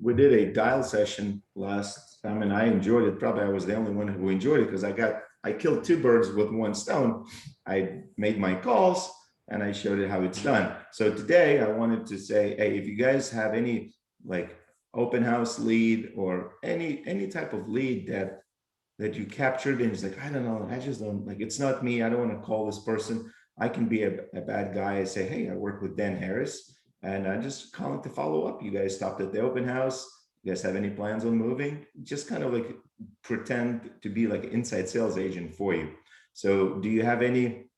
we did a dial session last time and I enjoyed it. Probably I was the only one who enjoyed it because I killed two birds with one stone. I made my calls and I showed you how it's done. So today I wanted to say, hey, if you guys have any like open house lead or any type of lead that you captured and it's like, I don't know, I just don't like, it's not me. I don't want to call this person. I can be a bad guy and say, hey, I work with Dan Harris and I just calling to follow up. You guys stopped at the open house. You guys have any plans on moving? Just kind of like pretend to be like an inside sales agent for you. So do you have any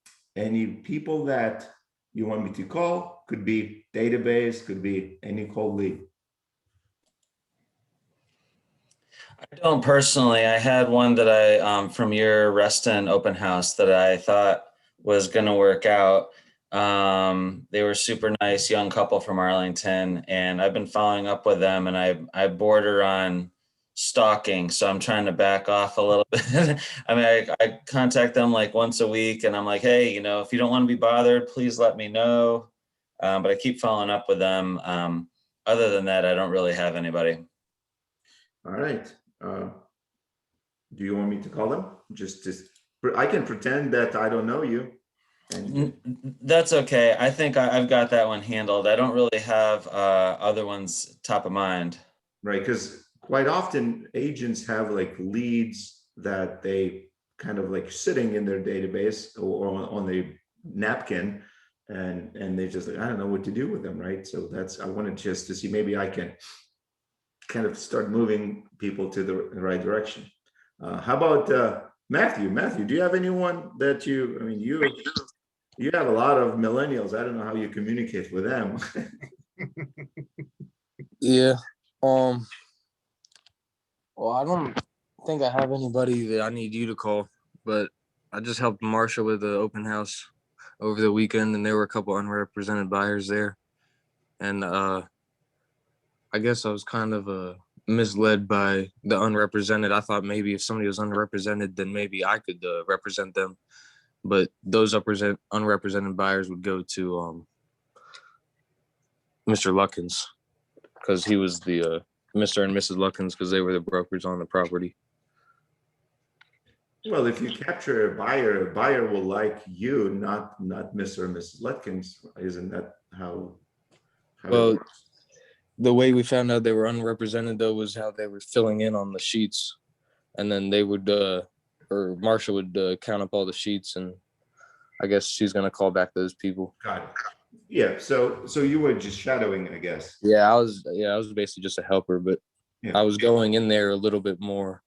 people that you want me to call? Could be database, could be any cold lead. I don't personally. I had one that I from your Reston open house that I thought was going to work out. They were super nice young couple from Arlington, and I've been following up with them, and I border on stalking, so I'm trying to back off a little bit. I mean, I contact them like once a week, and I'm like, hey, you know, if you don't want to be bothered, please let me know. But I keep following up with them. Other than that, I don't really have anybody. All right. Do you want me to call them? I can pretend that I don't know you. And That's okay. I think I've got that one handled. I don't really have other ones top of mind. right, because quite often agents have like leads that they kind of like sitting in their database or on the napkin, and they just like, I don't know what to do with them, right? So that's, I wanted just to see maybe I can kind of start moving people to the right direction. How about Matthew? Matthew, do you have anyone that I mean, you have a lot of millennials. I don't know how you communicate with them. Yeah. Well, I don't think I have anybody that I need you to call, but I just helped Marsha with the open house over the weekend, and there were a couple unrepresented buyers there. And I guess I was kind of misled by the unrepresented. I thought maybe if somebody was unrepresented, then maybe I could represent them. But those unrepresented buyers would go to Mr. Luckins, because he was the Mr. and Mrs. Luckins, because they were the brokers on the property. Well, if you capture a buyer will like you, not Mr. and Mrs. Lutkins. Isn't that how Well, it works? the way we found out they were unrepresented, though, was how they were filling in on the sheets. And then they would, or Marsha would count up all the sheets, and I guess she's going to call back those people. Got it. Yeah, so you were just shadowing, I guess. Yeah, I was basically just a helper, but Yeah. I was going in there a little bit more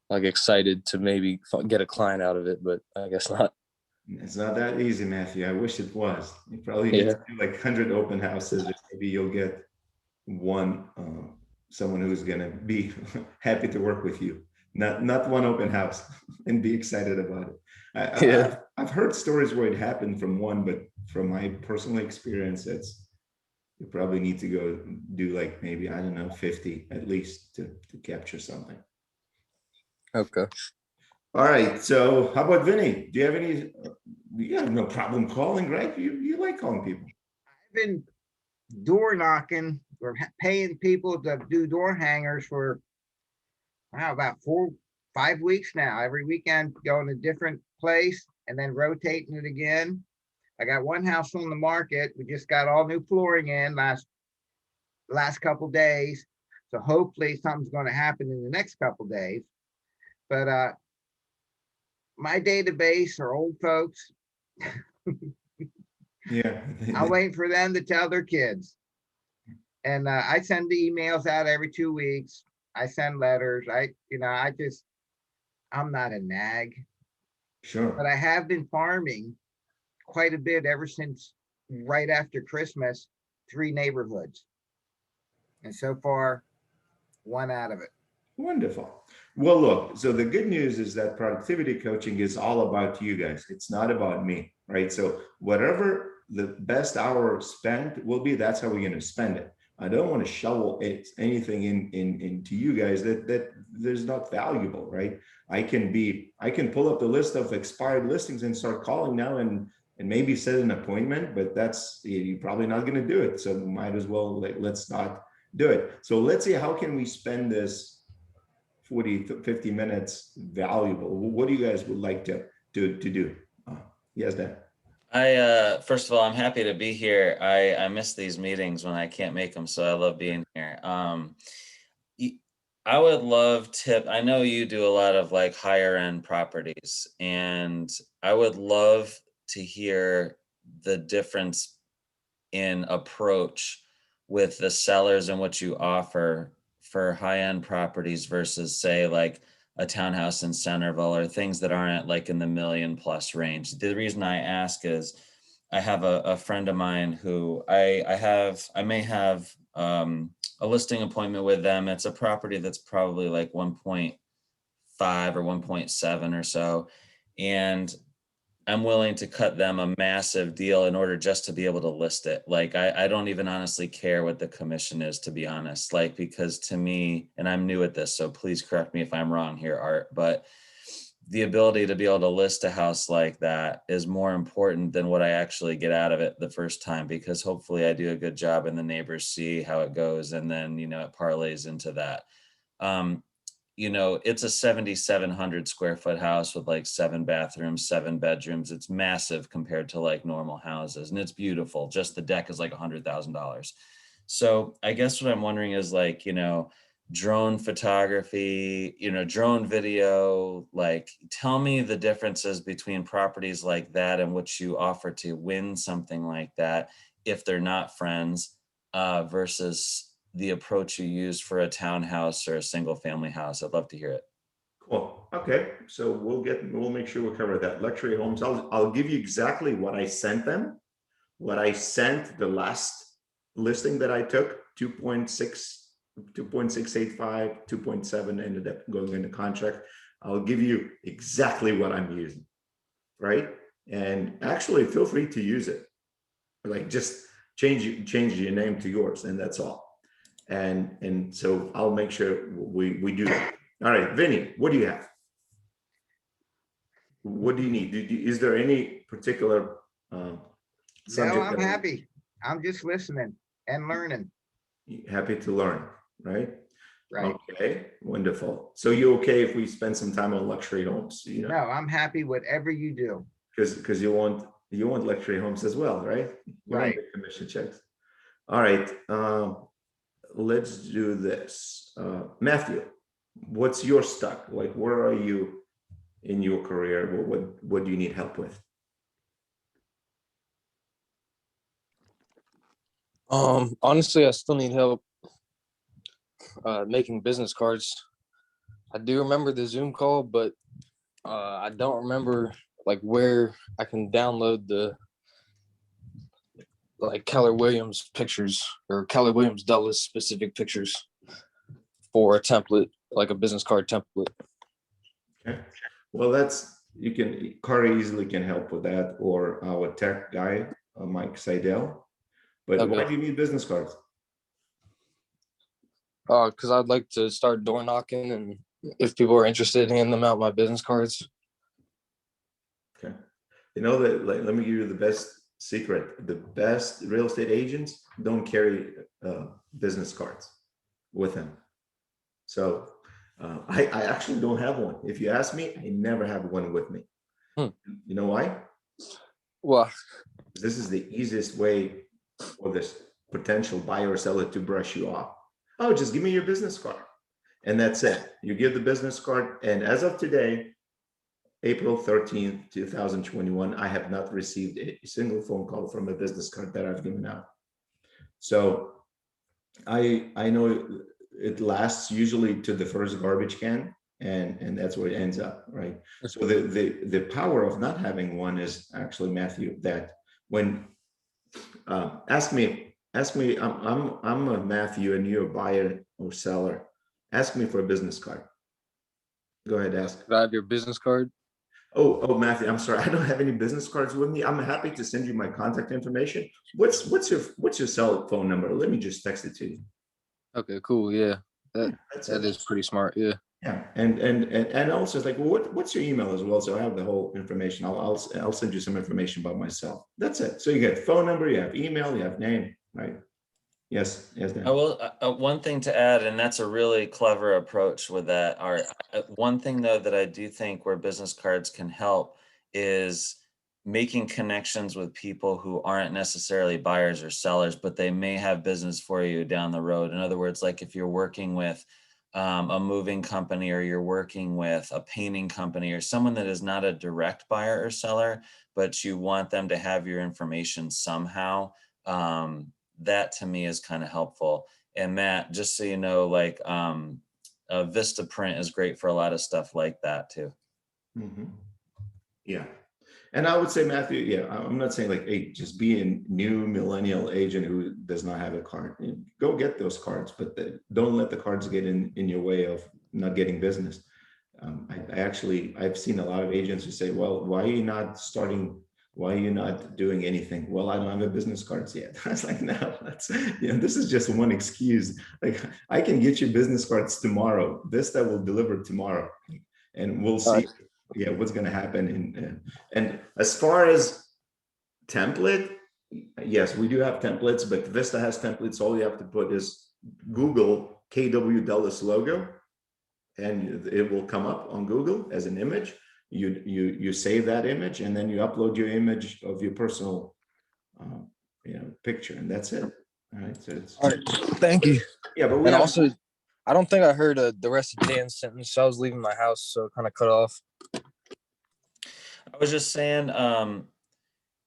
like excited to maybe get a client out of it, but I guess not. It's not that easy, Matthew. I wish it was. You probably need to do like 100 open houses, and maybe you'll get one someone who's gonna be happy to work with you. Not one open house and be excited about it. I've heard stories where it happened from one, but from my personal experience, you probably need to go do like maybe, I don't know, 50 at least to capture something. Okay. All right. So how about Vinny? Do you have any? You have no problem calling, right? You like calling people. I've been door knocking or paying people to do door hangers for about 4-5 weeks now. Every weekend, going to a different place and then rotating it again. I got one house on the market. We just got all new flooring in last couple days. So hopefully something's going to happen in the next couple days. But my database are old folks. Yeah. I'm waiting for them to tell their kids. And I send the emails out every 2 weeks. I send letters. I'm not a nag. Sure. But I have been farming quite a bit ever since right after Christmas, 3 neighborhoods. And so far, 1 out of it. Wonderful. Well, look, so the good news is that productivity coaching is all about you guys. It's not about me, right? So whatever the best hour spent will be, that's how we're going to spend it. I don't want to shovel anything into you guys that there's not valuable, right? I can pull up the list of expired listings and start calling now and maybe set an appointment, but you're probably not going to do it. So might as well let's not do it. So let's see, how can we spend this 40 to 50 minutes valuable? What do you guys would like to do? Yes, Dan. First of all, I'm happy to be here. I miss these meetings when I can't make them, so I love being here. I would love tip. I know you do a lot of like higher end properties, and I would love to hear the difference in approach with the sellers and what you offer for high end properties versus, say, like a townhouse in Centerville or things that aren't like in the million plus range. The reason I ask is I have a friend of mine who I may have a listing appointment with them. It's a property that's probably like 1.5 or 1.7 or so. And I'm willing to cut them a massive deal in order just to be able to list it. Like, I don't even honestly care what the commission is, to be honest, like, because to me, and I'm new at this, so please correct me if I'm wrong here, Art, but the ability to be able to list a house like that is more important than what I actually get out of it the first time, because hopefully I do a good job and the neighbors see how it goes. And then, it parlays into that. It's a 7,700 square foot house with like 7 bathrooms, 7 bedrooms. It's massive compared to like normal houses, and it's beautiful. Just the deck is like $100,000. So I guess what I'm wondering is like, drone photography, drone video, like tell me the differences between properties like that and what you offer to win something like that if they're not friends, versus the approach you use for a townhouse or a single family house. I'd love to hear it. Cool. Okay. So we'll make sure we cover that. Luxury homes. I'll give you exactly what I sent them. What I sent the last listing that I took, 2.6, 2.685, 2.7 ended up going into contract. I'll give you exactly what I'm using. Right. And actually feel free to use it. Like just change your name to yours, and that's all. And so I'll make sure we do that. All right, Vinny, what do you have? What do you need? Is there any particular subject? No, I'm happy. I'm just listening and learning. Happy to learn, right? Right. Okay, wonderful. So you okay if we spend some time on luxury homes? No, I'm happy whatever you do. Because you want luxury homes as well, right? You want Right. the commission checks. All right. Let's do this. Matthew, what's your stuck? Like, where are you in your career? What do you need help with? Honestly, I still need help making business cards. I do remember the Zoom call, but I don't remember like where I can download the like Keller Williams pictures or Keller Williams Dulles specific pictures for a template, like a business card template. Okay. Well, Corey easily can help with that, or our tech guy, Mike Seidel. But Okay. why do you need business cards? Because I'd like to start door knocking, and if people are interested, hand them out my business cards. Okay. You know that, like, let me give you the best secret. The best real estate agents don't carry business cards with them. So I actually don't have one. If you ask me, I never have one with me. You know why? Well, This is the easiest way for this potential buyer or seller to brush you off. Oh, just give me your business card. And that's it. You give the business card. And as of today, April 13th, 2021, I have not received a single phone call from a business card that I've given out. So I know it lasts usually to the first garbage can, and that's where it ends up, right? So the power of not having one is actually, Matthew, that when ask me, I'm a Matthew and you're a buyer or seller. Ask me for a business card. Go ahead, ask. could I have your business card? Oh, Matthew, I'm sorry. I don't have any business cards with me. I'm happy to send you my contact information. What's your cell phone number? Let me just text it to you. Okay, cool. Yeah, That's that it. is pretty smart. Yeah. Yeah, and also it's like, well, what's your email as well? So I have the whole information. I'll send you some information about myself. That's it. So you get phone number, you have email, you have name, right? Yes, Dan. I will, one thing to add, and that's a really clever approach with that art. One thing though that I do think where business cards can help is making connections with people who aren't necessarily buyers or sellers, but they may have business for you down the road. In other words, like if you're working with a moving company, or you're working with a painting company, or someone that is not a direct buyer or seller, but you want them to have your information somehow. That to me is kind of helpful. And Matt, just so you know, like Vista Print is great for a lot of stuff like that too. Mhm. Yeah. And I would say, Matthew, yeah, I'm not saying like, hey, just be a new millennial agent who does not have a card. Go get those cards, but don't let the cards get in your way of not getting business. I've seen a lot of agents who say, well, why are you not starting? Why are you not doing anything? Well, I don't have a business cards yet. I was like, no, this is just one excuse. Like, I can get you business cards tomorrow. Vista will deliver tomorrow, and we'll see. Yeah, what's going to happen and as far as template, yes, we do have templates, but Vista has templates. All you have to put is Google KW Dulles logo, and it will come up on Google as an image. You save that image, and then you upload your image of your personal picture, and that's it. All right, so it's All right, thank you. yeah, but we And have also, I don't think I heard the rest of Dan's sentence. So I was leaving my house, so it kind of cut off. I was just saying, well,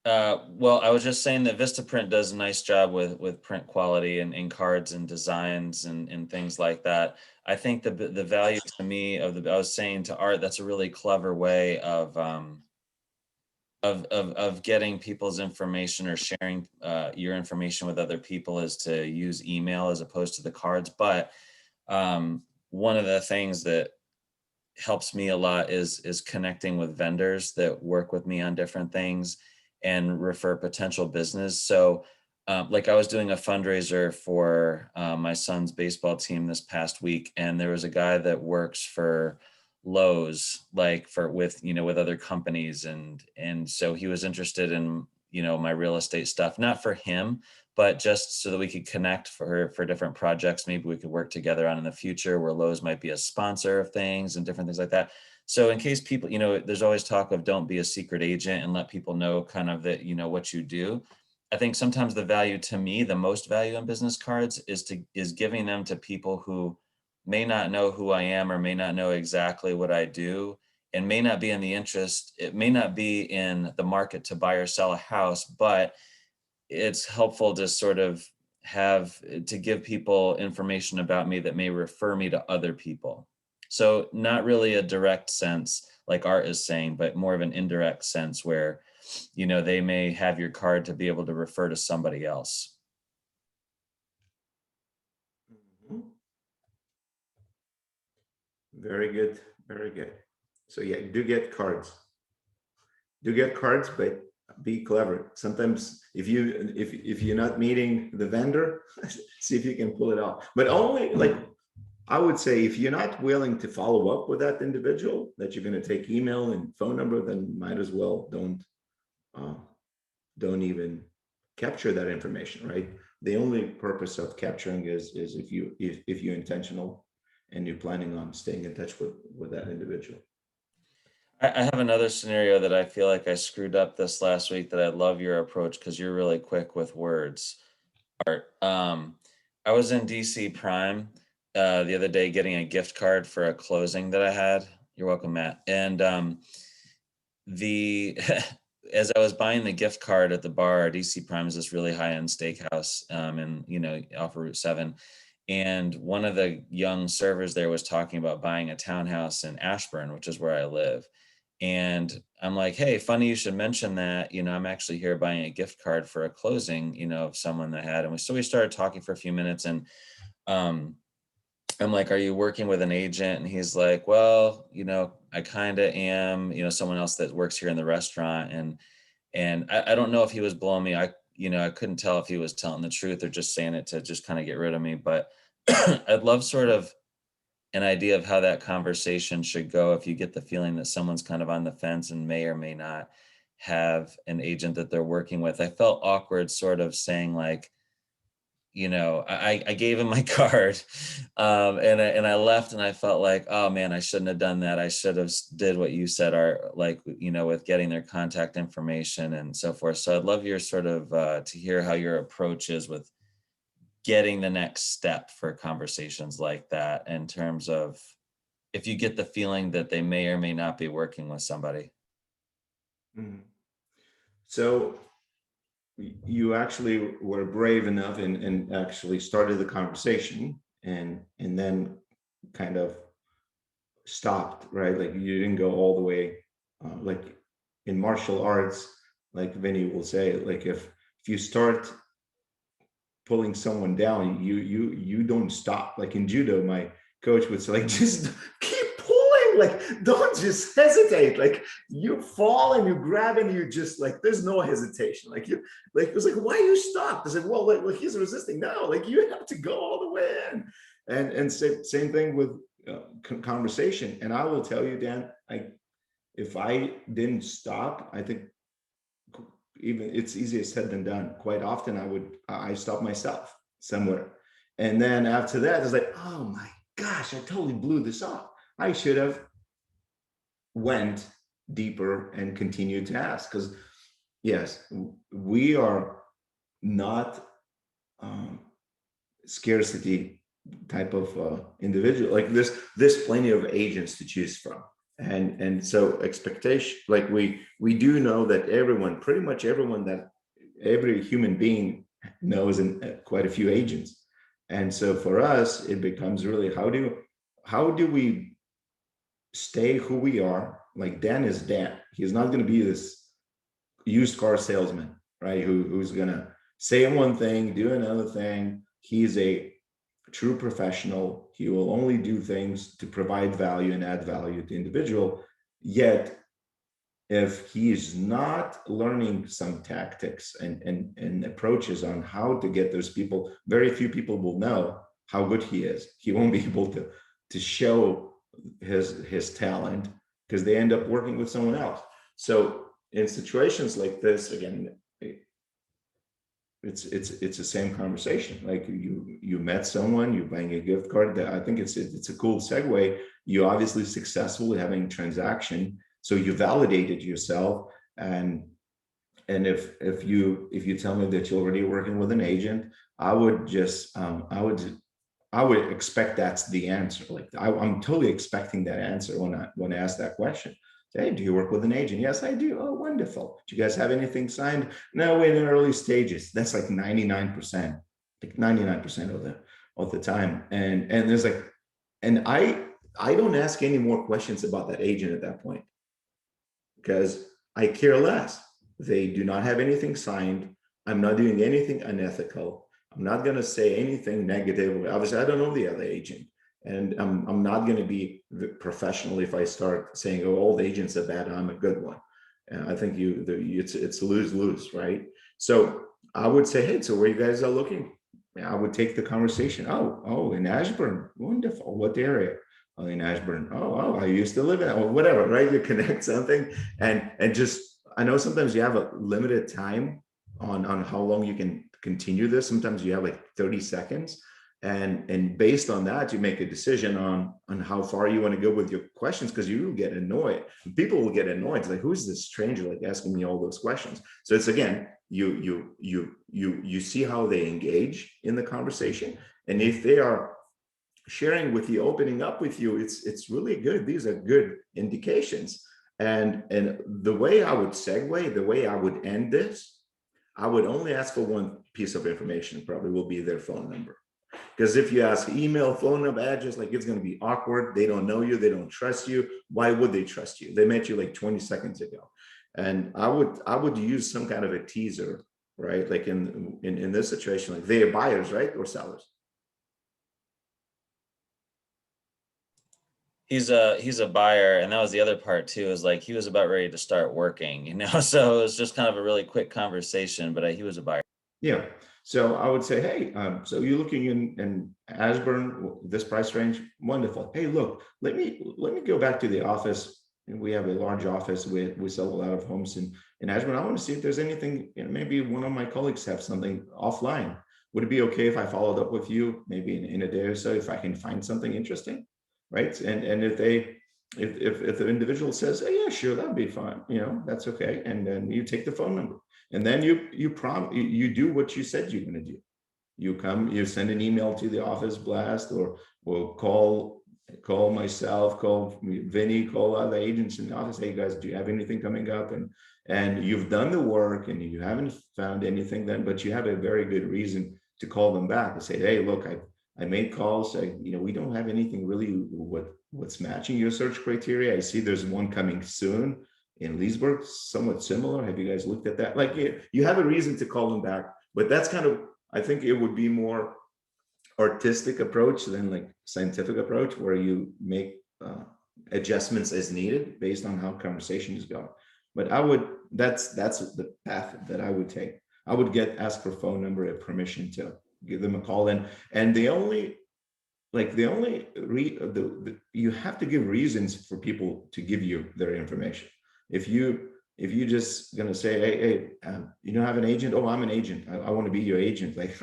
I was just saying that Vistaprint does a nice job with print quality and cards and designs and things like that. I think the value to me I was saying to Art, that's a really clever way of getting people's information or sharing your information with other people is to use email as opposed to the cards. But one of the things that helps me a lot is connecting with vendors that work with me on different things and refer potential business. So like I was doing a fundraiser for my son's baseball team this past week, and there was a guy that works for Lowe's, like with other companies. And so he was interested in, my real estate stuff, not for him, but just so that we could connect for different projects maybe we could work together on in the future, where Lowe's might be a sponsor of things and different things like that. So in case people, there's always talk of don't be a secret agent and let people know kind of that, what you do. I think sometimes the value to me, the most value in business cards is giving them to people who may not know who I am or may not know exactly what I do, and may not be in the interest. It may not be in the market to buy or sell a house, but it's helpful to sort of to give people information about me that may refer me to other people. So not really a direct sense like Art is saying, but more of an indirect sense where, they may have your card to be able to refer to somebody else. Mhm. Very good, very good. So yeah, do get cards. Do get cards, but be clever. Sometimes if you're not meeting the vendor, see if you can pull it off. But only like I would say, if you're not willing to follow up with that individual, that you're going to take email and phone number, then might as well don't even capture that information, right? The only purpose of capturing is if you're intentional and you're planning on staying in touch with that individual. I have another scenario that I feel like I screwed up this last week that I love your approach because you're really quick with words. Art. I was in DC Prime the other day getting a gift card for a closing that I had. You're welcome, Matt. And the as I was buying the gift card at the bar, DC Prime is this really high-end steakhouse off of Route 7. And one of the young servers there was talking about buying a townhouse in Ashburn, which is where I live. And I'm like, hey, funny you should mention that. I'm actually here buying a gift card for a closing, of someone that had. And we started talking for a few minutes, and I'm like, are you working with an agent? And he's like, well, I kind of am, someone else that works here in the restaurant. And I don't know if he was blowing me. I couldn't tell if he was telling the truth or just saying it to just kind of get rid of me. But I'd love sort of an idea of how that conversation should go if you get the feeling that someone's kind of on the fence and may or may not have an agent that they're working with. I felt awkward sort of saying like, I gave him my card, and I left, and I felt like, oh man, I shouldn't have done that. I should have did what you said, are like, with getting their contact information and so forth. So I'd love your sort of to hear how your approach is with getting the next step for conversations like that, in terms of if you get the feeling that they may or may not be working with somebody. Mhm. So you actually were brave enough and actually started the conversation, and then kind of stopped, right? Like you didn't go all the way, like in martial arts, like Vinny will say, like if you start pulling someone down, you don't stop. Like in judo, my coach would say, like, just keep pulling, like don't just hesitate. Like you fall and you grab and you just like, there's no hesitation. Like you, like it was like, why you stopped? I said, well, like he's resisting. No, like you have to go all the way in. And same thing with conversation. And I will tell you, Dan, if I didn't stop, I think even it's easier said than done. Quite often I stop myself somewhere. And then after that, it's like, oh my gosh, I totally blew this off. I should have went deeper and continued to ask. Because yes, we are not scarcity type of individual. Like there's plenty of agents to choose from. And so expectation, like we do know that pretty much everyone, that every human being knows quite a few agents. And so for us, it becomes really, how do we stay who we are? Like Dan is Dan. He's not going to be this used car salesman, right? Who's going to say one thing, do another thing. He's a true professional. He will only do things to provide value and add value to the individual. Yet, if he is not learning some tactics and approaches on how to get those people, very few people will know how good he is. He won't be able to show his talent because they end up working with someone else. So in situations like this, again, it's the same conversation. Like you met someone, you're buying a gift card. I think it's a cool segue. You're obviously successful at having a transaction, so you validated yourself. And if you tell me that you're already working with an agent, I would just I would expect that's the answer. Like I'm totally expecting that answer when I ask that question. Hey, do you work with an agent? Yes, I do. Oh, wonderful. Do you guys have anything signed? No, we're in the early stages. That's like 99%, like 99% of the time. And there's like, and I don't ask any more questions about that agent at that point because I care less. They do not have anything signed. I'm not doing anything unethical. I'm not going to say anything negative. Obviously, I don't know the other agent. And I'm not going to be professional if I start saying, oh, all the agents are bad, I'm a good one. And I think it's lose-lose, right? So I would say, hey, so where you guys are looking? I would take the conversation. Oh, in Ashburn, wonderful. What area? Oh, in Ashburn. Oh, I used to live in, or whatever, right? You connect something, and just, I know sometimes you have a limited time on how long you can continue this. Sometimes you have like 30 seconds. And based on that, you make a decision on how far you want to go with your questions, because you will get annoyed. People will get annoyed. It's like, who's this stranger like asking me all those questions? So it's, again, you see how they engage in the conversation, and if they are sharing with you, opening up with you, it's really good. These are good indications. And the way I would segue, the way I would end this, I would only ask for one piece of information. Probably will be their phone number. Because if you ask email, phone number, address, like, it's going to be awkward. They don't know you. They don't trust you. Why would they trust you? They met you like 20 seconds ago. And I would use some kind of a teaser, right? Like in this situation, like they are buyers, right? Or sellers. He's a buyer, and that was the other part too, is like he was about ready to start working, so it was just kind of a really quick conversation, but he was a buyer. Yeah. So I would say, hey, so you're looking in Ashburn, this price range, wonderful. Hey, look, let me go back to the office. And we have a large office. We sell a lot of homes in Ashburn. I want to see if there's anything, maybe one of my colleagues have something offline. would it be okay if I followed up with you maybe in a day or so if I can find something interesting, right? And if the individual says, oh, yeah, sure, that'd be fine, that's okay, and then you take the phone number, and then you do what you said you're going to do. You come, you send an email to the office blast, or call myself, call Vinny, call other agents in the office. Hey guys, do you have anything coming up? And you've done the work and you haven't found anything then, but you have a very good reason to call them back and say, hey, look, I made calls. We don't have anything really what's matching your search criteria. I see there's one coming soon in Leesburg, somewhat similar. Have you guys looked at that? Like you have a reason to call them back, but that's kind of, I think it would be more artistic approach than like scientific approach, where you make adjustments as needed based on how conversation is going. But that's the path that I would take. I would ask for phone number and permission to give them a call in. And you have to give reasons for people to give you their information. If you just gonna say, hey, you don't have an agent? Oh, I'm an agent. I want to be your agent. Like,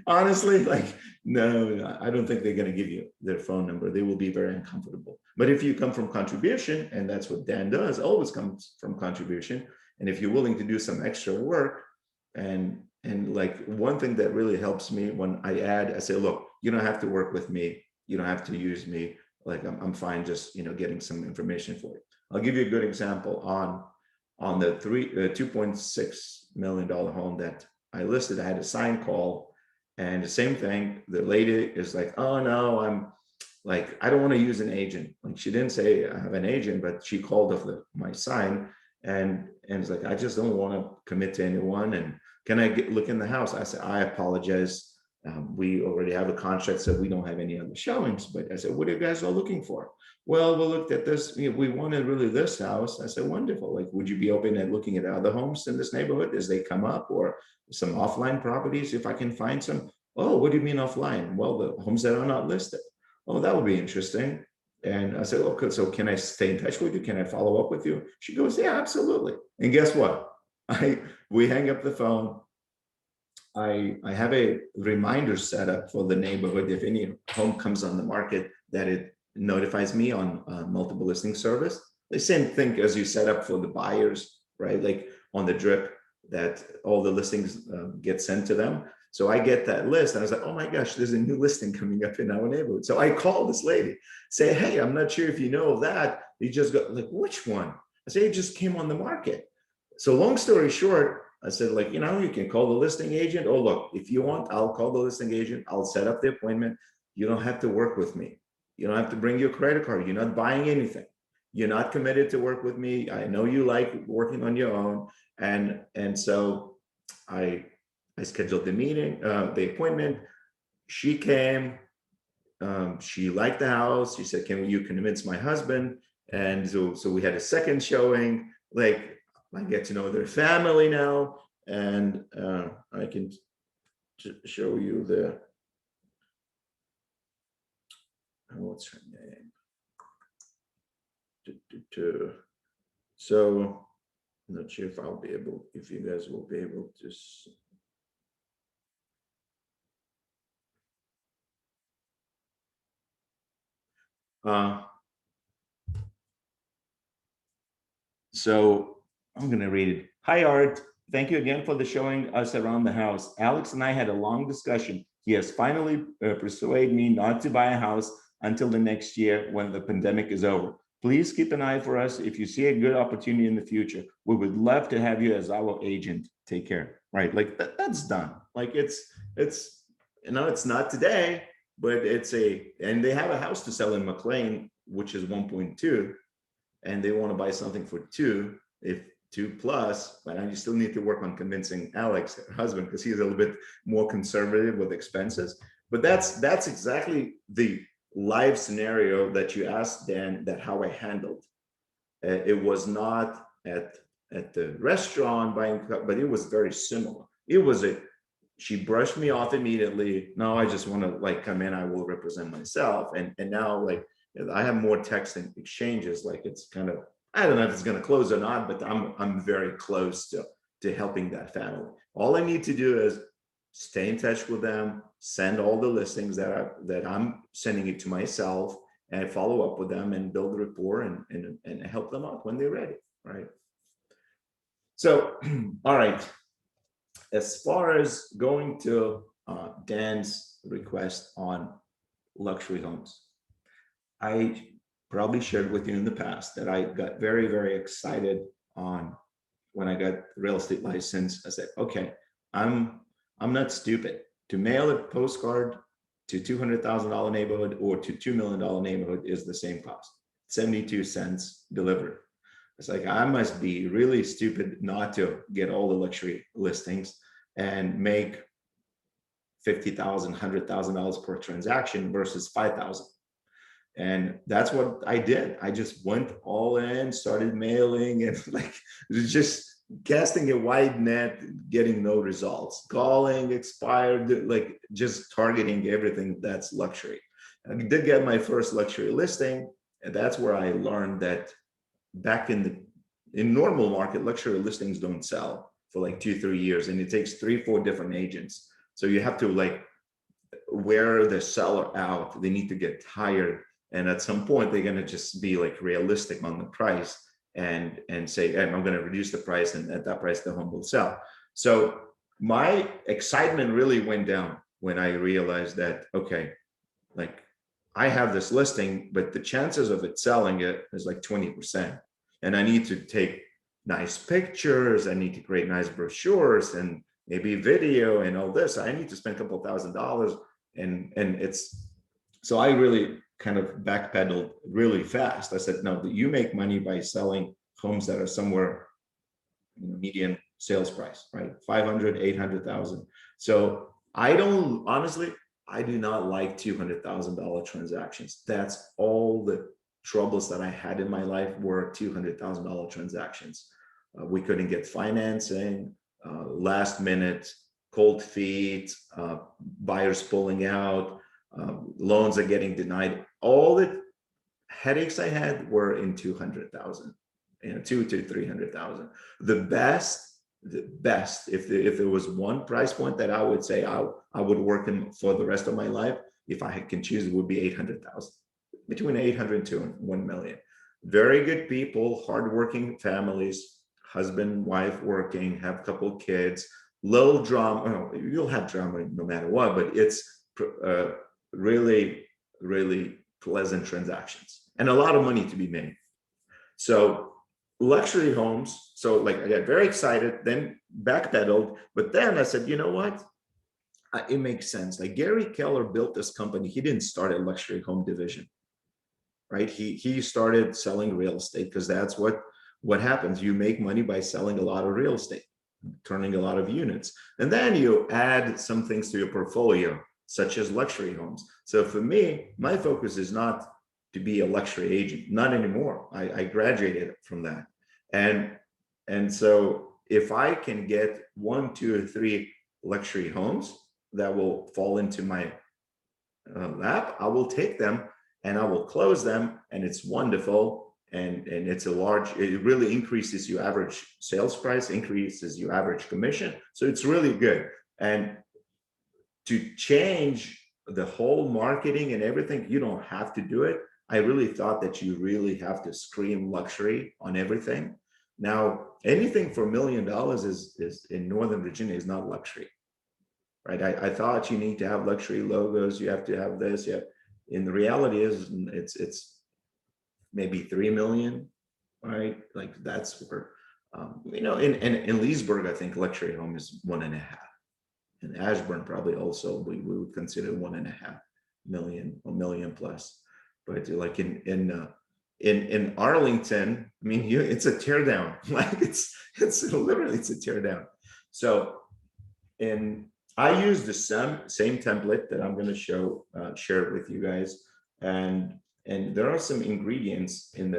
honestly, like, no, I don't think they're going to give you their phone number. They will be very uncomfortable. But if you come from contribution, and that's what Dan does, always comes from contribution. And if you're willing to do some extra work, and like one thing that really helps me when I say, look, you don't have to work with me. You don't have to use me. Like I'm fine just, getting some information for you. I'll give you a good example on the $2.6 million home that I listed. I had a sign call, and the same thing. The lady is like, oh no, I'm like, I don't want to use an agent. Like, she didn't say I have an agent, but she called off my sign, and it's like, I just don't want to commit to anyone. And can I look in the house? I said, I apologize. We already have a contract, so we don't have any other showings. But I said, what are you guys all looking for? Well, we looked at this. We wanted really this house. I said, wonderful. Like, would you be open at looking at other homes in this neighborhood as they come up, or some offline properties if I can find some? Oh, what do you mean offline? Well, the homes that are not listed. Oh, that would be interesting. And I said, okay, so can I stay in touch with you? Can I follow up with you? She goes, yeah, absolutely. And guess what? We hang up the phone. I have a reminder set up for the neighborhood. If any home comes on the market, that it notifies me on multiple listing service. The same thing as you set up for the buyers, right? Like on the drip, that all the listings get sent to them. So I get that list, and I was like, oh my gosh, there's a new listing coming up in our neighborhood. So I called this lady, say, hey, I'm not sure if you know of that. You just got, like, which one? I say, it just came on the market. So long story short, I said, like, you can call the listing agent. Oh, look, if you want, I'll call the listing agent. I'll set up the appointment. You don't have to work with me. You don't have to bring your credit card. You're not buying anything. You're not committed to work with me. I know you like working on your own. And so I scheduled the meeting, the appointment. She came. She liked the house. She said, can you convince my husband? And so we had a second showing. Like, I get to know their family now, and I can show you what's her name? So I'm not sure if you guys will be able to see. So I'm going to read it. Hi, Art. Thank you again for showing us around the house. Alex and I had a long discussion. He has finally persuaded me not to buy a house until the next year when the pandemic is over. Please keep an eye for us if you see a good opportunity in the future. We would love to have you as our agent. Take care. Right? Like that's done. Like it's not today, but and they have a house to sell in McLean, which is 1.2, and they want to buy something for 2, if 2+, but you still need to work on convincing Alex, her husband, because he's a little bit more conservative with expenses. But that's exactly the live scenario that you asked, Dan, that how I handled. It was not at the restaurant buying, but it was very similar. She brushed me off immediately. No, I just want to come in. I will represent myself. And now I have more text and exchanges. Like it's kind of, I don't know if it's going to close or not, but I'm very close to helping that family. All I need to do is stay in touch with them, send all the listings that I'm sending it to myself, and follow up with them and build rapport and help them out when they're ready, right? So, all right. As far as going to Dan's request on luxury homes, I probably shared with you in the past that I got very, very excited on when I got real estate license. I said, okay, I'm not stupid. To mail a postcard to $200,000 neighborhood or to $2 million neighborhood is the same cost, 72 cents delivered. It's like, I must be really stupid not to get all the luxury listings and make $50,000, $100,000 per transaction versus $5,000. And that's what I did. I just went all in, started mailing, and like just casting a wide net, getting no results, calling expired, like just targeting everything that's luxury. I did get my first luxury listing, and that's where I learned that back in normal market, luxury listings don't sell for like 2-3 years, and it takes 3-4 different agents. So you have to like wear the seller out. They need to get tired, and at some point they're going to just be like realistic on the price and say, hey, I'm going to reduce the price, and at that price the home will sell. So my excitement really went down when I realized that, okay, like I have this listing, but the chances of it selling it is like 20%. And I need to take nice pictures. I need to create nice brochures and maybe video and all this. I need to spend a couple $1,000, and it's, so I really kind of backpedaled really fast. I said, no, you make money by selling homes that are somewhere median sales price, right? 500, 800,000. So I don't, honestly, I do not like $200,000 transactions. That's all the troubles that I had in my life were $200,000 transactions. We couldn't get financing, last minute cold feet, buyers pulling out, loans are getting denied. All the headaches I had were in 200,000, 2 to 300,000. The best, if there was one price point that I would say I would work in for the rest of my life, if I can choose, it would be 800,000, between 800 to 1 million. Very good people, hardworking families, husband, wife working, have a couple of kids, low drama. You'll have drama no matter what, but it's really, really pleasant transactions and a lot of money to be made. So luxury homes. So like I got very excited, then backpedaled, but then I said, you know what? It makes sense. Like Gary Keller built this company. He didn't start a luxury home division, right? He started selling real estate because that's what happens. You make money by selling a lot of real estate, turning a lot of units. And then you add some things to your portfolio, such as luxury homes. So for me, my focus is not to be a luxury agent, not anymore. I graduated from that. And so if I can get 1, 2, or 3 luxury homes that will fall into my lap, I will take them and I will close them, and it's wonderful. And it's it really increases your average sales price, increases your average commission. So it's really good. And to change the whole marketing and everything, you don't have to do it. I really thought that you really have to scream luxury on everything. Now, anything for $1 million is in Northern Virginia is not luxury, right? I thought you need to have luxury logos. You have to have this. In the reality is it's maybe 3 million, right? Like that's where, in Leesburg, I think luxury home is 1.5. In Ashburn, probably also we would consider 1.5 million or million plus. But like in Arlington, I mean, it's a teardown. Like it's literally it's a teardown. So I use the same template that I'm going to share it with you guys, and there are some ingredients in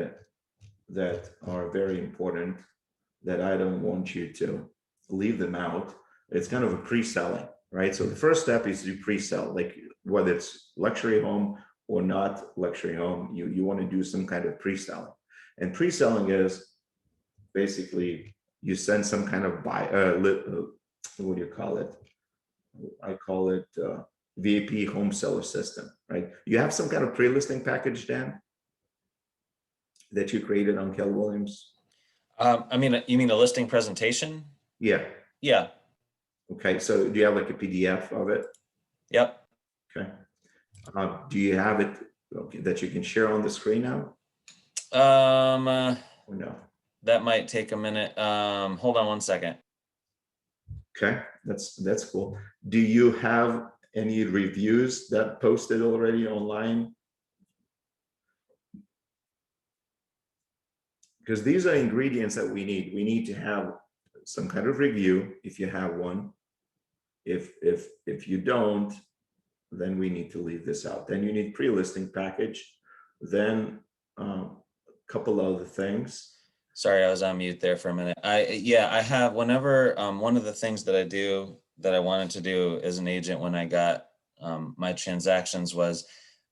that are very important that I don't want you to leave them out. It's kind of a pre-selling, right? So the first step is to pre-sell, like whether it's luxury home or not luxury home, you want to do some kind of pre-selling. And pre-selling is basically you send some kind of what do you call it? I call it VIP home seller system, right? You have some kind of pre-listing package, Dan, that you created on Keller Williams? I mean, you mean a listing presentation? Yeah. Yeah. Okay. So do you have like a PDF of it? Yep. Okay. Do you have it that you can share on the screen now or no? That might take a minute. Hold on one second. Okay, that's cool. Do you have any reviews that posted already online? Because these are ingredients that we need. We need to have some kind of review if you have one. If you don't, then we need to leave this out. Then you need pre-listing package. Then a couple other things. Sorry, I was on mute there for a minute. I have whenever one of the things that I do that I wanted to do as an agent when I got my transactions was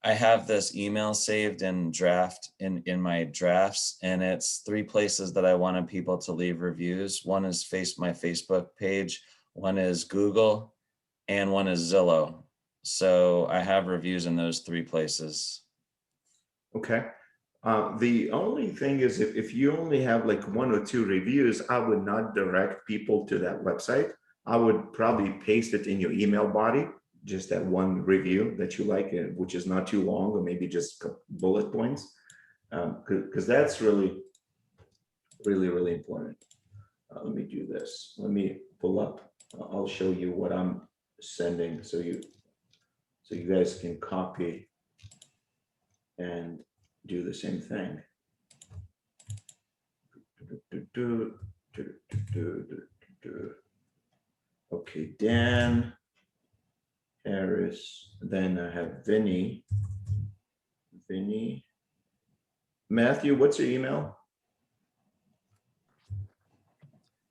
I have this email saved in my drafts, and it's 3 places that I wanted people to leave reviews. One is my Facebook page, one is Google, and one is Zillow. So I have reviews in those 3 places. Okay. The only thing is if you only have like 1 or 2 reviews, I would not direct people to that website. I would probably paste it in your email body, just that 1 review that you like, which is not too long, or maybe just bullet points, because that's really, really, really important. Let me do this. Let me pull up. I'll show you what I'm sending, so you guys can copy and do the same thing. Okay, Dan Harris. Then I have Vinny. Matthew, what's your email?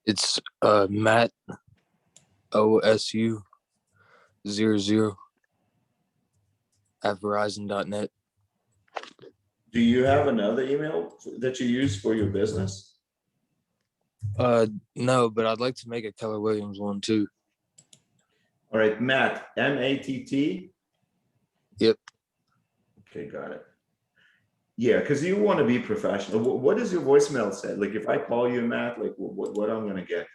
It's Matt OSU 00 at Verizon.net. Do you have another email that you use for your business? No, but I'd like to make a Keller Williams one too. All right, Matt, MATT. Yep. Okay, got it. Yeah, because you want to be professional. What does your voicemail say? Like if I call you, Matt, like what I'm gonna get?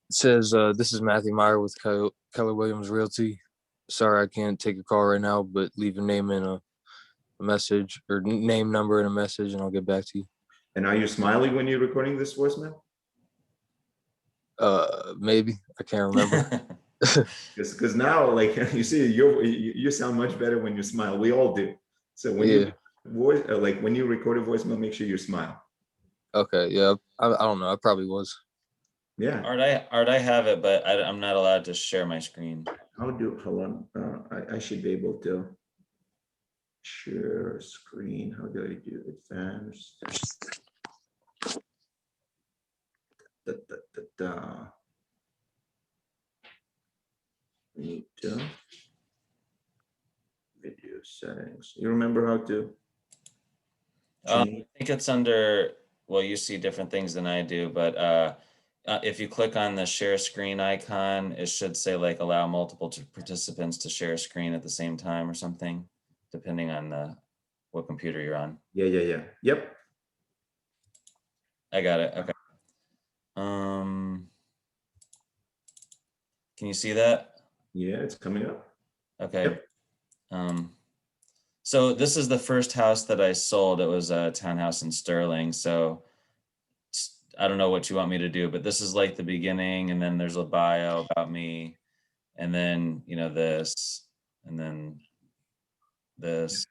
It says, this is Matthew Meyer with Keller Williams Realty. Sorry, I can't take a call right now, but leave your name in a message, or name, number, and a message, and I'll get back to you. And are you smiling when you're recording this voicemail? Maybe, I can't remember. Because now, like you see, you sound much better when you smile. We all do. So when you when you record a voicemail, make sure you smile. Okay, yeah, I don't know, I probably was. Yeah. Art, I have it, but I'm not allowed to share my screen. Hold on. I should be able to share screen. How do I do advanced? Need to video settings. You remember how to? I think it's under, well, you see different things than I do, but if you click on the share screen icon, it should say like allow multiple participants to share a screen at the same time or something, depending on what computer you're on. Yeah. Yep. I got it. Okay. Can you see that? Yeah, it's coming up. Okay. Yep. So this is the first house that I sold. It was a townhouse in Sterling. So I don't know what you want me to do, but this is like the beginning, and then there's a bio about me, and then, you know, this, and then this.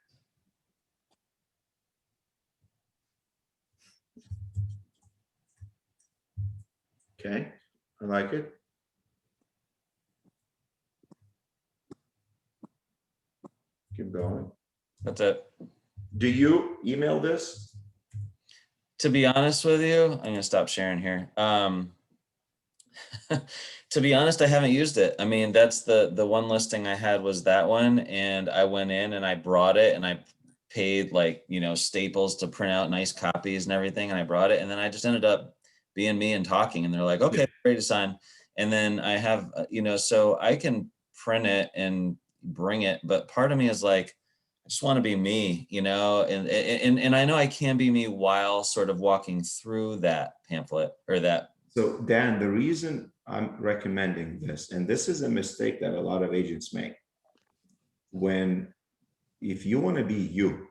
Okay, I like it. Keep going. That's it. Do you email this? To be honest with you, I'm gonna stop sharing here. To be honest, I haven't used it. I mean, that's the one listing I had was that one, and I went in and I brought it, and I paid like, you know, Staples to print out nice copies and everything, and I brought it, and then I just ended up being me and talking, and they're like, okay, ready to sign. And then I have, so I can print it and bring it, but part of me is like, I just want to be me, and I know I can be me while sort of walking through that pamphlet or that. So Dan, the reason I'm recommending this, and this is a mistake that a lot of agents make, if you want to be you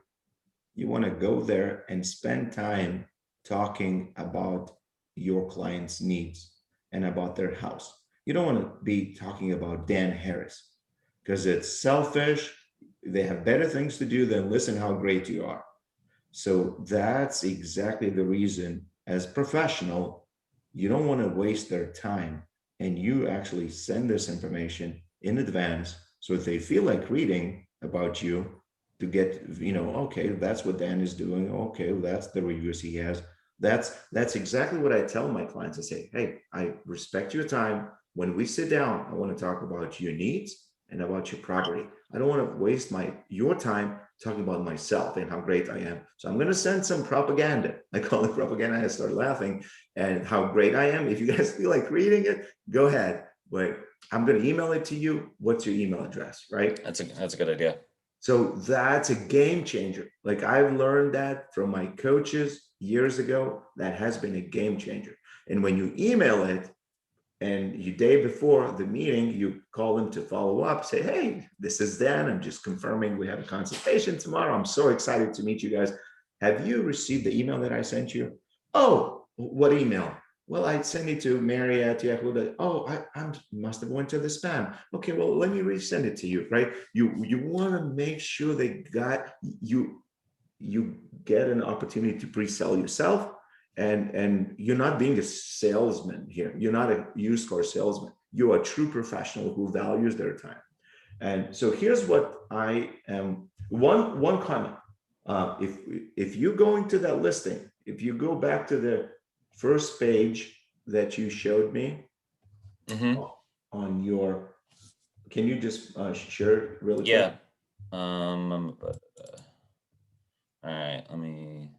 want to go there and spend time talking about your client's needs and about their house. You don't want to be talking about Dan Harris because it's selfish. They have better things to do than listen how great you are. So that's exactly the reason, as professional, you don't want to waste their time, and you actually send this information in advance so if they feel like reading about you, to get, okay, that's what Dan is doing. Okay, that's the reviews he has. That's exactly what I tell my clients. I say, hey, I respect your time. When we sit down, I want to talk about your needs and about your property. I don't want to waste your time talking about myself and how great I am. So I'm going to send some propaganda. I call it propaganda. I start laughing and how great I am. If you guys feel like reading it, go ahead. But I'm going to email it to you. What's your email address, right? That's a good idea. So that's a game changer. Like I've learned that from my coaches years ago. That has been a game changer. And when you email it, and you day before the meeting, you call them to follow up, say, hey, this is Dan. I'm just confirming we have a consultation tomorrow. I'm so excited to meet you guys. Have you received the email that I sent you? Oh, what email? Well, I sent it to Mary at Yahoo. Oh, I must have went to the spam. Okay, well, let me resend it to you, right? You want to make sure they got you get an opportunity to pre-sell yourself. And you're not being a salesman here. You're not a used car salesman. You're a true professional who values their time. And so here's what I am. One comment. If you go into that listing, if you go back to the first page that you showed me on your, can you just share it really quick? Yeah. All right. Let me.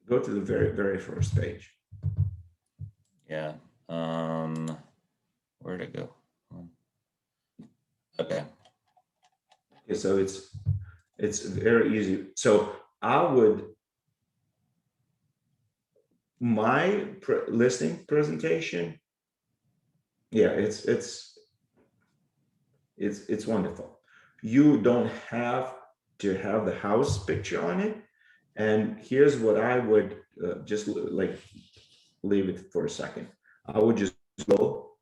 Go to the very, very first page. Yeah. Where'd it go? Okay. Okay, so it's very easy. So my listing presentation, yeah, it's wonderful. You don't have to have the house picture on it. And here's what I would just like leave it for a second. I would just go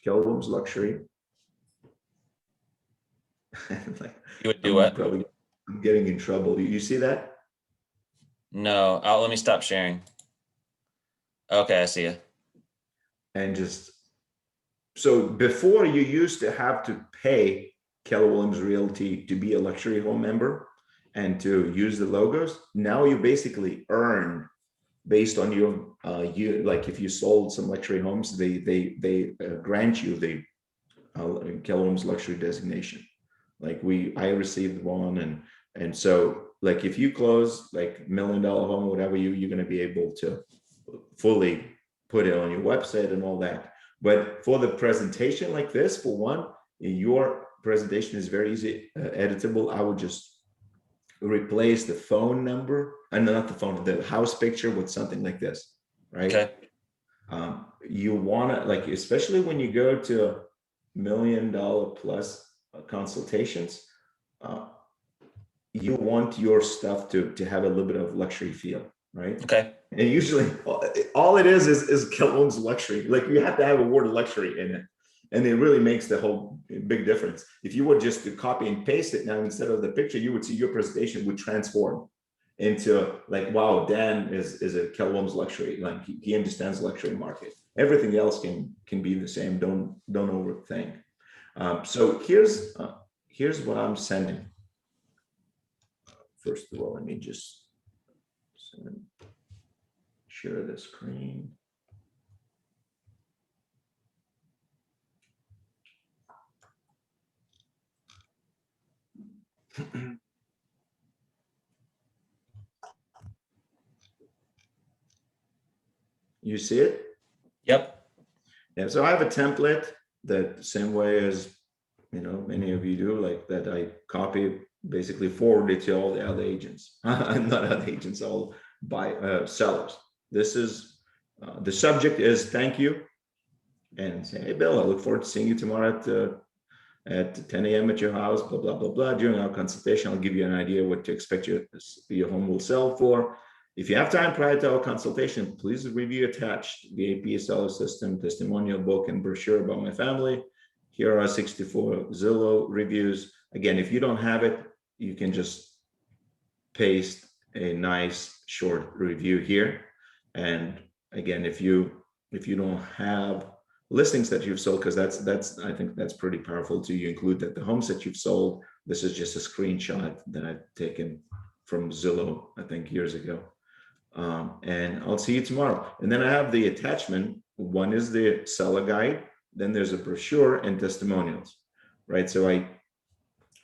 Keller Williams Luxury. Like, You would do what? I'm getting in trouble. You see that? No. Let me stop sharing. Okay, I see you. And so before you used to have to pay Keller Williams Realty to be a luxury home member and to use the logos. Now you basically earn based on your like if you sold some luxury homes, they grant you the Keller Williams luxury designation. Like I received one, and so like if you close like $1 million home, whatever, you're going to be able to fully put it on your website and all that. But for the presentation like this, for one, your presentation is very easy editable. I would just replace the phone number and not the phone, the house picture with something like this, right? Okay. You want to, like, especially when you go to $1 million plus consultations, you want your stuff to have a little bit of luxury feel, right? Okay. And usually all it is Keller Williams luxury. Like you have to have a word luxury in it. And it really makes the whole big difference. If you were just to copy and paste it now, instead of the picture, you would see your presentation would transform into like, wow, Dan is a Keller Williams luxury. Like he understands luxury market. Everything else can be the same. Don't overthink. So here's what I'm sending. First of all, let me just share the screen. You see it? Yep. Yeah, so I have a template that same way as, many of you do, like that I copy, basically forward it to all the other agents. Not other agents, all sellers. This is, the subject is thank you. And say, hey, Bill, I look forward to seeing you tomorrow at 10 a.m. at your house, blah, blah, blah, blah. During our consultation, I'll give you an idea what to expect your home will sell for. If you have time prior to our consultation, please review attached VIP seller system, testimonial book, and brochure about my family. Here are 64 Zillow reviews. Again, if you don't have it, you can just paste a nice short review here. And again, if you don't have listings that you've sold, because I think that's pretty powerful too. You include that the homes that you've sold. This is just a screenshot that I've taken from Zillow, I think years ago. And I'll see you tomorrow. And then I have the attachment. One is the seller guide. Then there's a brochure and testimonials, right? So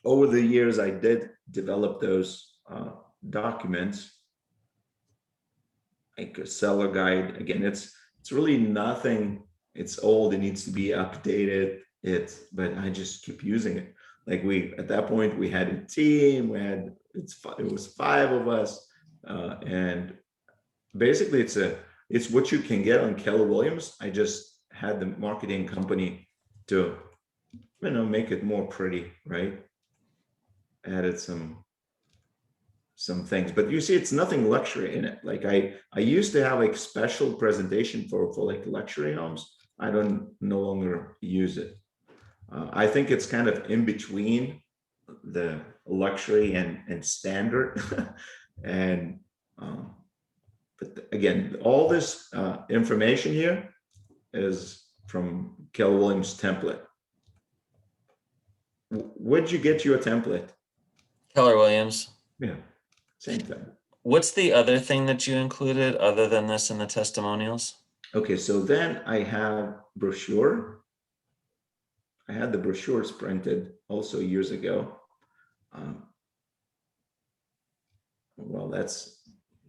over the years, I did develop those documents, like a seller guide. Again, it's really nothing. It's old. It needs to be updated. But I just keep using it. Like at that point, we had a team. It was 5 of us, and basically it's what you can get on Keller Williams. I just had the marketing company to, make it more pretty, right? Added some things, but you see, it's nothing luxury in it. Like I used to have like special presentation for like luxury homes. I don't no longer use it. I think it's kind of in between the luxury and standard. And but again, all this information here is from Keller Williams template. Where'd you get your template? Keller Williams. Yeah, same thing. What's the other thing that you included other than this in the testimonials? Okay, so then I have brochure. I had the brochures printed also years ago. Well, that's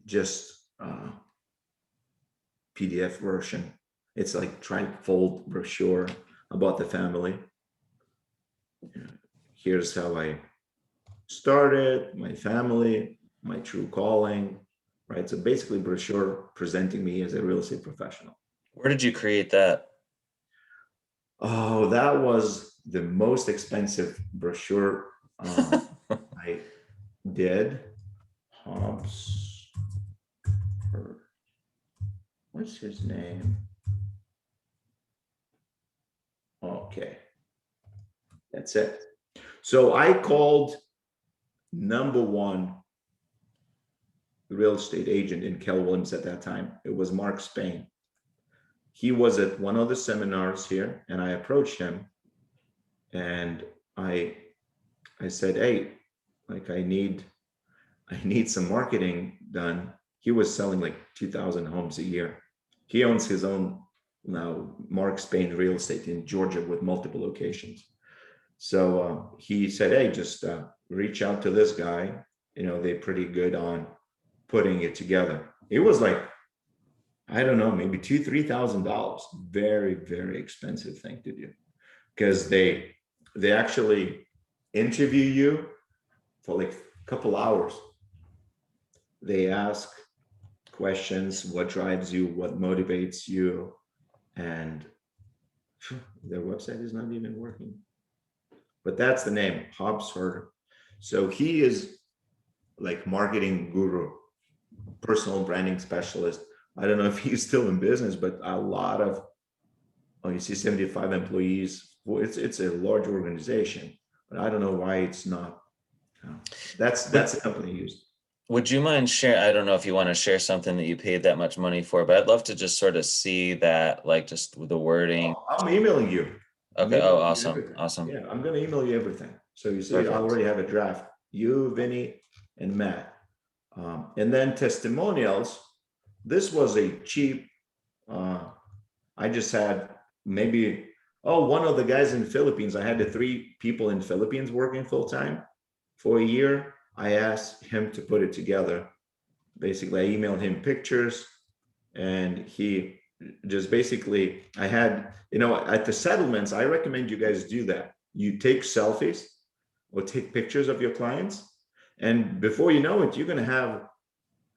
just PDF version. It's like trifold brochure about the family. Here's how I started, my family, my true calling, right? So basically brochure presenting me as a real estate professional. Where did you create that? Oh, that was the most expensive brochure I did. Hobbs, what's his name? Okay, that's it. So I called #1 real estate agent in Keller Williams at that time. It was Mark Spain. He was at one of the seminars here, and I approached him and I said, hey, like I need some marketing done. He was selling like 2,000 homes a year. He owns his own now, Mark Spain Real Estate in Georgia with multiple locations. So he said, hey, just reach out to this guy. They're pretty good on putting it together. It was like, I don't know, maybe $2,000-3,000. Very, very expensive thing to do, because they actually interview you for like a couple hours. They ask questions, what drives you, what motivates you, and their website is not even working. But that's the name, Hobbs Herder. So he is like marketing guru, personal branding specialist. I don't know if he's still in business, but a lot of, you see 75 employees. Well, it's a large organization, but I don't know why it's not. That's the company used. Would you mind share? I don't know if you want to share something that you paid that much money for, but I'd love to just sort of see that, like just the wording. I'm emailing you. Okay. Oh, awesome. Awesome. Yeah, I'm going to email you everything. So you see, Perfect. I already have a draft. You, Vinny, and Matt. And then testimonials. This was a cheap. I just had maybe, one of the guys in the Philippines. I had the 3 people in the Philippines working full time for a year. I asked him to put it together. Basically, I emailed him pictures, and he just basically, I had, at the settlements, I recommend you guys do that. You take selfies or take pictures of your clients. And before you know it, you're going to have,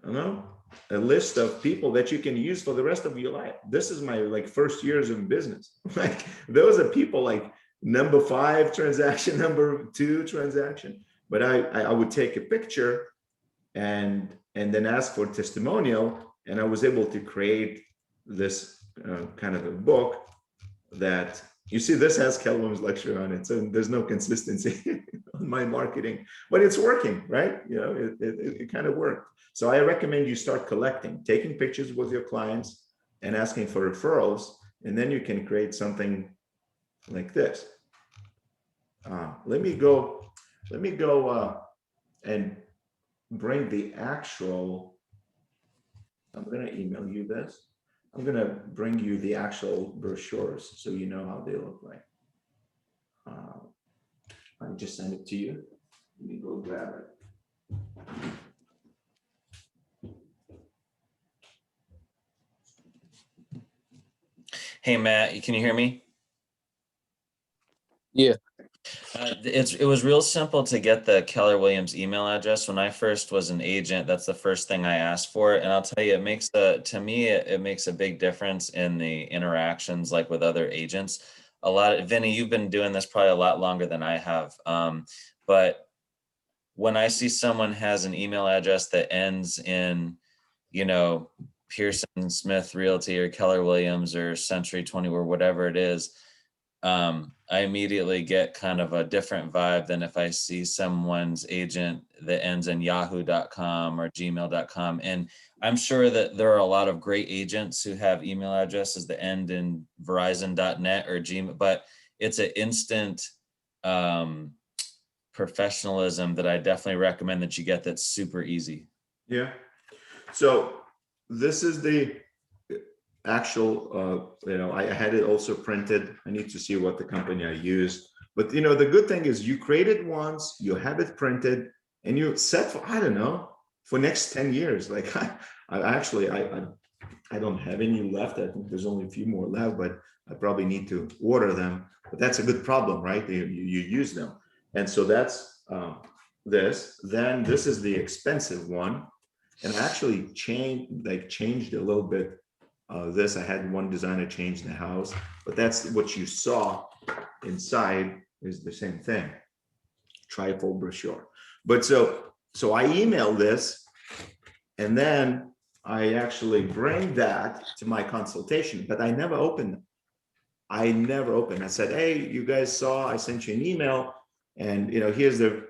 I don't know, a list of people that you can use for the rest of your life. This is my like first years in business. Like those are people like number 5 transaction, number 2 transaction. But I would take a picture and then ask for testimonial. And I was able to create this kind of a book that, you see, this has Keller Williams lecture on it. So there's no consistency on my marketing, but it's working, right? It kind of worked. So I recommend you start collecting, taking pictures with your clients and asking for referrals. And then you can create something like this. Let me go and bring the actual, I'm going to email you this. I'm going to bring you the actual brochures so you know how they look like. I just sent it to you. Let me go grab it. Hey, Matt, can you hear me? Yeah. It was real simple to get the Keller Williams email address. When I first was an agent, that's the first thing I asked for. And I'll tell you, it makes it makes a big difference in the interactions, like with other agents. Vinny, you've been doing this probably a lot longer than I have. But when I see someone has an email address that ends in, Pearson Smith Realty or Keller Williams or Century 20 or whatever it is, I immediately get kind of a different vibe than if I see someone's agent that ends in yahoo.com or gmail.com. And I'm sure that there are a lot of great agents who have email addresses that end in verizon.net or Gmail, but it's an instant professionalism that I definitely recommend that you get, that's super easy. Yeah. So this is the actual, I had it also printed. I need to see what the company I used. But, the good thing is you create it once, you have it printed, and you're set for, I don't know, for next 10 years. Like I don't have any left. I think there's only a few more left, but I probably need to order them. But that's a good problem, right? You use them. And so that's this. Then this is the expensive one. And I actually changed a little bit. This, I had one designer change the house, but that's what you saw inside is the same thing. Trifold brochure. But so I emailed this, and then I actually bring that to my consultation, but I never opened them. I said, hey, you guys saw, I sent you an email, and here's the,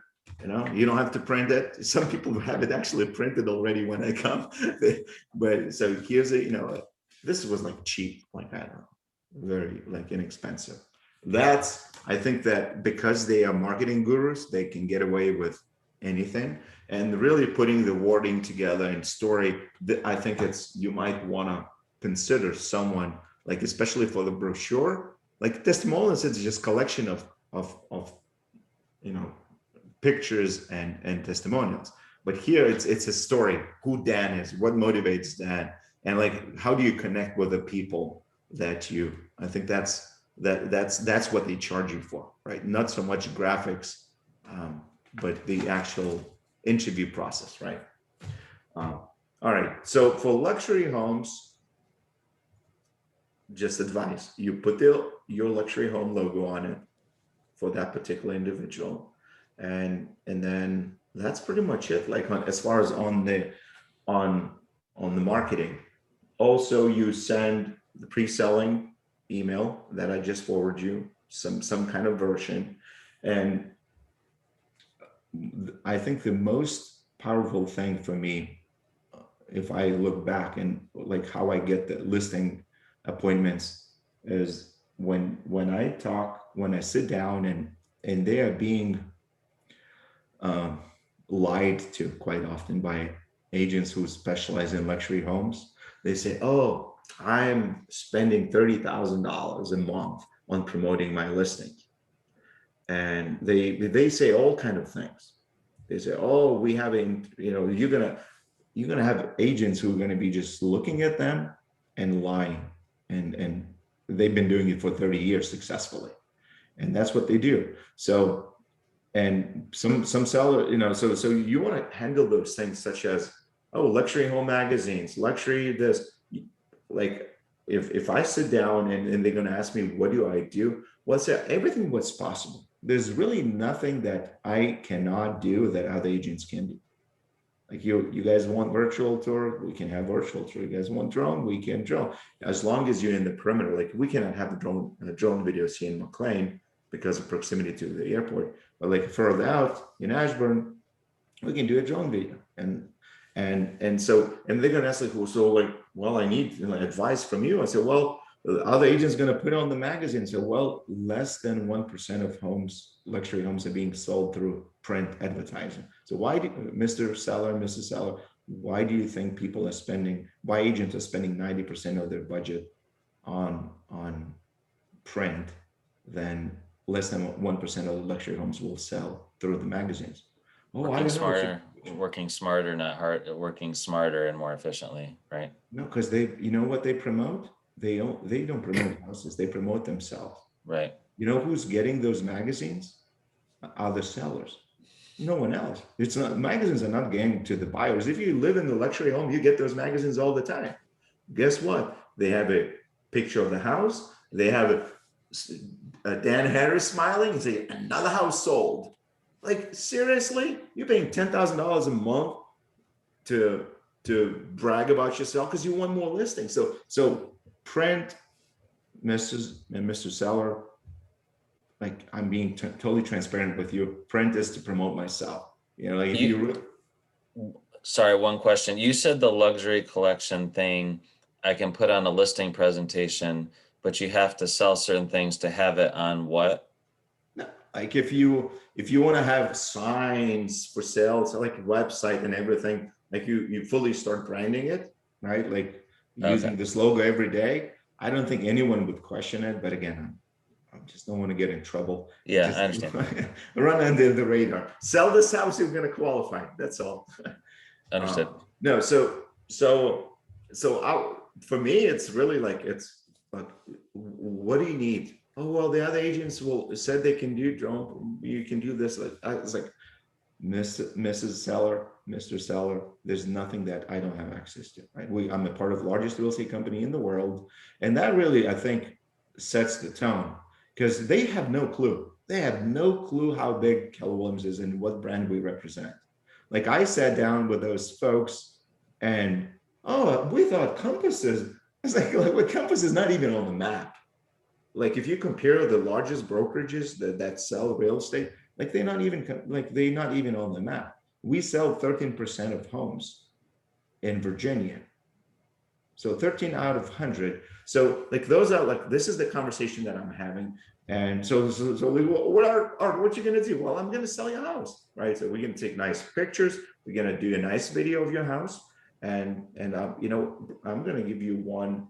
you don't have to print it. Some people have it actually printed already when I come. But so here's it, this was like cheap, like, I don't know, very like inexpensive. I think that because they are marketing gurus, they can get away with anything. And really putting the wording together and story, I think you might want to consider someone, like, especially for the brochure, like testimonials, it's just collection of pictures and testimonials. But here it's a story, who Dan is, what motivates Dan, and like, how do you connect with the people that I think that's what they charge you for, right? Not so much graphics, but the actual interview process, right? All right, so for luxury homes, just advice, you put your luxury home logo on it for that particular individual. And then that's pretty much it, like as far as on the marketing. Also, you send the pre-selling email that I just forwarded you, some kind of version. And I think the most powerful thing for me, if I look back and like how I get the listing appointments, is when I sit down and they are being lied to quite often by agents who specialize in luxury homes. They say, oh, I'm spending $30,000 a month on promoting my listing. And they say all kind of things. They say, oh, we have you're gonna have agents who are gonna be just looking at them and lying. and they've been doing it for 30 years successfully, and that's what they do. So, and some seller, so you want to handle those things such as, oh, luxury home magazines, luxury this, like if I sit down and they're going to ask me, what do I do? What's everything what's possible. There's really nothing that I cannot do that other agents can do. Like you guys want virtual tour, we can have virtual tour. You guys want drone, we can drone. As long as you're in the perimeter, like we cannot have the drone videos here in McLean because of proximity to the airport. But like further out in Ashburn, we can do a drone video. And so they're gonna ask like, so like, well, I need advice from you. I said, well, the other agent's gonna put it on the magazine. So, well, less than 1% of homes, luxury homes, are being sold through print advertising. So why do Mr. Seller, Mrs. Seller, why do you think why agents are spending 90% of their budget on print, then less than 1% of the luxury homes will sell through the magazines? Oh, I don't know. Working smarter, not hard, working smarter and more efficiently, right? No, because you know what they promote? They don't promote houses, they promote themselves. Right. You know who's getting those magazines? Other sellers. No one else. It's not, magazines are not getting to the buyers. If you live in the luxury home, you get those magazines all the time. Guess what? They have a picture of the house. They have a Dan Harris smiling and say, another house sold. Like, seriously? You're paying $10,000 a month to brag about yourself because you want more listings. So print, Mrs. and Mr. Seller, like I'm being totally transparent with you. Print is to promote myself. Like Sorry, one question. You said the luxury collection thing, I can put on a listing presentation, but you have to sell certain things to have it on what? No, like if you want to have signs for sale, so like a website and everything, like you fully start branding it, right? Like using this logo every day. I don't think anyone would question it, but again, I just don't want to get in trouble. Yeah, Just I understand. run under the radar. Sell this house, you're going to qualify. That's all. Understood. No, for me, it's really like, it's like, what do you need? Oh, well, the other agents said they can do drone. You can do this. It's like, Mrs. Seller, Mr. Seller, there's nothing that I don't have access to, right? I'm a part of the largest real estate company in the world. And that really, I think, sets the tone because they have no clue. They have no clue how big Keller Williams is and what brand we represent. Like I sat down with those folks and, oh, we thought Compass is, it's like what Compass is not even on the map. Like if you compare the largest brokerages that sell real estate, like they're not even on the map. We sell 13% of homes in Virginia. So 13 out of 100. So like those are like, this is the conversation that I'm having. And so what you gonna do? Well, I'm gonna sell your house, right? So we're gonna take nice pictures. We're gonna do a nice video of your house. And I'm gonna give you one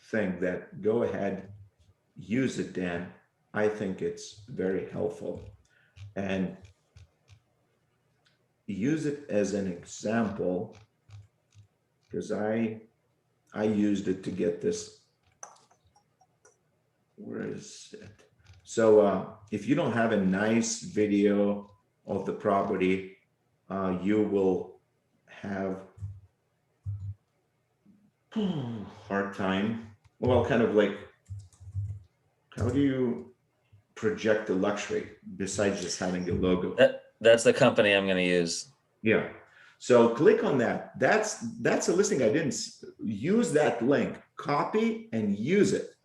thing that go ahead, use it, Dan. I think it's very helpful. And use it as an example because I used it to get this. Where is it? So if you don't have a nice video of the property, you will have hard time. Well, kind of like, how do you project the luxury besides just having the logo? That's the company I'm going to use. Yeah. So click on that. That's a listing. I didn't use that link, copy and use it.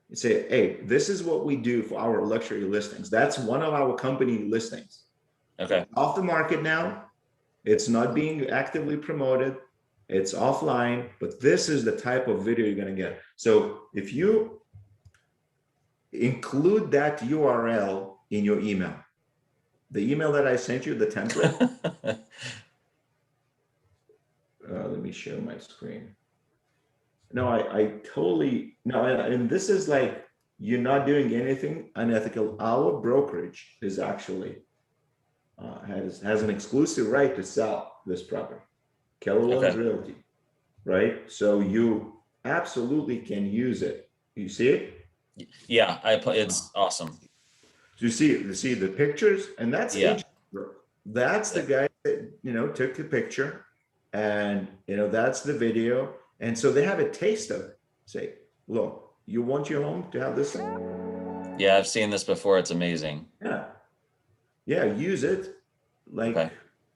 You say, hey, this is what we do for our luxury listings. That's one of our company listings. Okay. Off the market now. It's not being actively promoted. It's offline, but this is the type of video you're going to get. So if you include that URL in your email, the email that I sent you, the template. Let me share my screen. No, I totally, no, and this is like, you're not doing anything unethical. Our brokerage is actually, has an exclusive right to sell this property. Keller Williams Realty, right? So absolutely can use it. You see it? Yeah, it's awesome. You see the pictures, and that's Yeah. H. That's the guy that, you know, took the picture, and, you know, that's the video. And so they have a taste of it. Say, look, you want your home to have this? Yeah, I've seen this before. It's amazing. Yeah. Yeah, use it like, Okay.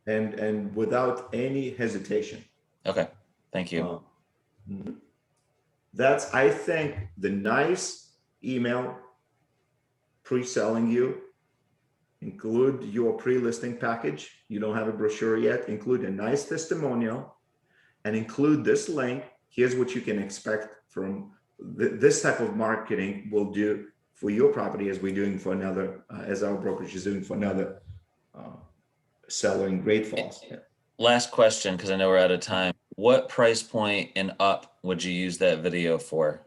and without any hesitation. Okay. Thank you. Mhm. That's, I think, the nice email pre-selling you. Include your pre-listing package. You don't have a brochure yet. Include a nice testimonial and include this link. Here's what you can expect from this type of marketing will do for your property, as we're doing for another, as our brokerage is doing for another seller in Great Falls. Last question, because I know we're out of time. What price point and up would you use that video for?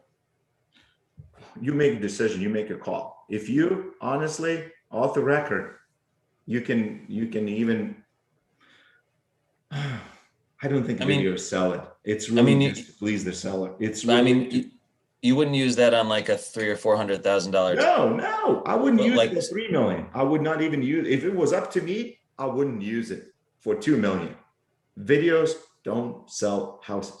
You make a decision, you make a call. If you honestly, off the record, you can even, I don't think I mean- videos sell it. It's really mean, just to please the seller. It's I really, mean, you wouldn't use that on like a $300,000 or $400,000. no, I wouldn't But use like- it for 3 million. I would not even use, if it was up to me, I wouldn't use it for 2 million. Videos don't sell houses.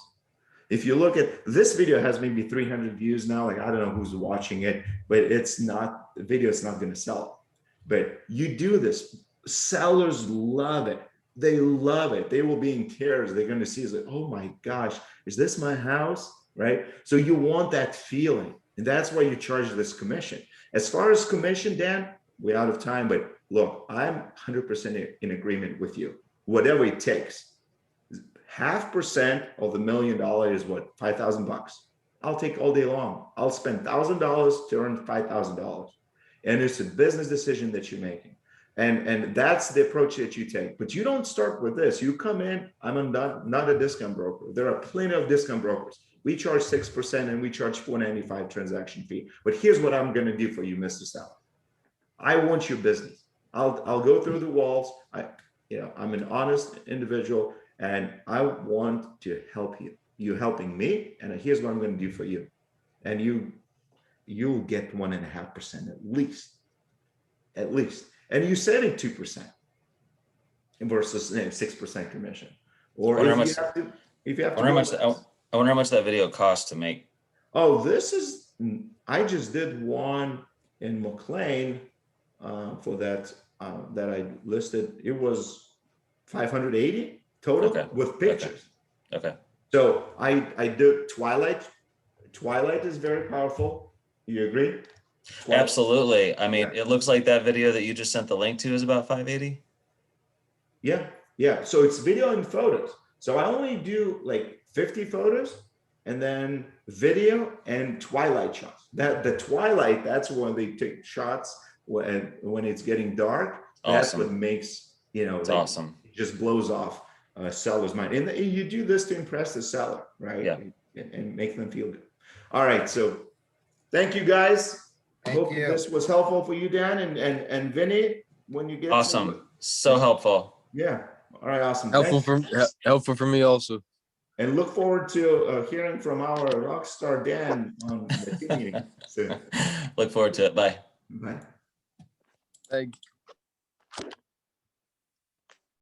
If you look at this video, has maybe 300 views now. Like, I don't know who's watching it, but it's not, the video is not going to sell. But you do this, sellers love it. They love it. They will be in tears. They're going to see, it's like, oh my gosh, is this my house? Right? So you want that feeling. And that's why you charge this commission. As far as commission, Dan, we're out of time, but look, I'm 100% in agreement with you. Whatever it takes. 0.5% of the $1 million is what, $5,000. I'll take all day long. I'll spend $1,000 to earn $5,000. And it's a business decision that you're making. And that's the approach that you take. But you don't start with this. You come in, I'm not a discount broker. There are plenty of discount brokers. We charge 6% and we charge $4.95 transaction fee. But here's what I'm going to do for you, Mr. Seller. I want your business. I'll go through the walls. I'm an honest individual, and I want to help you. You're helping me, and here's what I'm going to do for you. And you'll get 1.5% at least. And you're saving 2% versus 6% commission. Or I if you have to wonder I wonder how much that video costs to make. Oh, I just did one in McLean for that I listed. It was 580 total Okay. with pictures. Okay. So I do Twilight. Twilight is very powerful. You agree? Twilight. Absolutely. I mean, Yeah. it looks like that video that you just sent the link to is about 580. Yeah. So it's video and photos. So I only do like 50 photos and then video and twilight shots. The twilight, that's when they take shots when it's getting dark. That's Awesome. what makes, It's awesome. it just blows off a seller's mind. And you do this to impress the seller, right? Yeah. And make them feel good. All right. So thank you guys. Thank Hope you. this was helpful for you, Dan and Vinny, when you get Awesome. So helpful. Yeah. All right. Awesome. Helpful Thanks. helpful for me also. And look forward to hearing from our rock star Dan on the team meeting soon. Look forward to it. Bye. Bye. Thank you.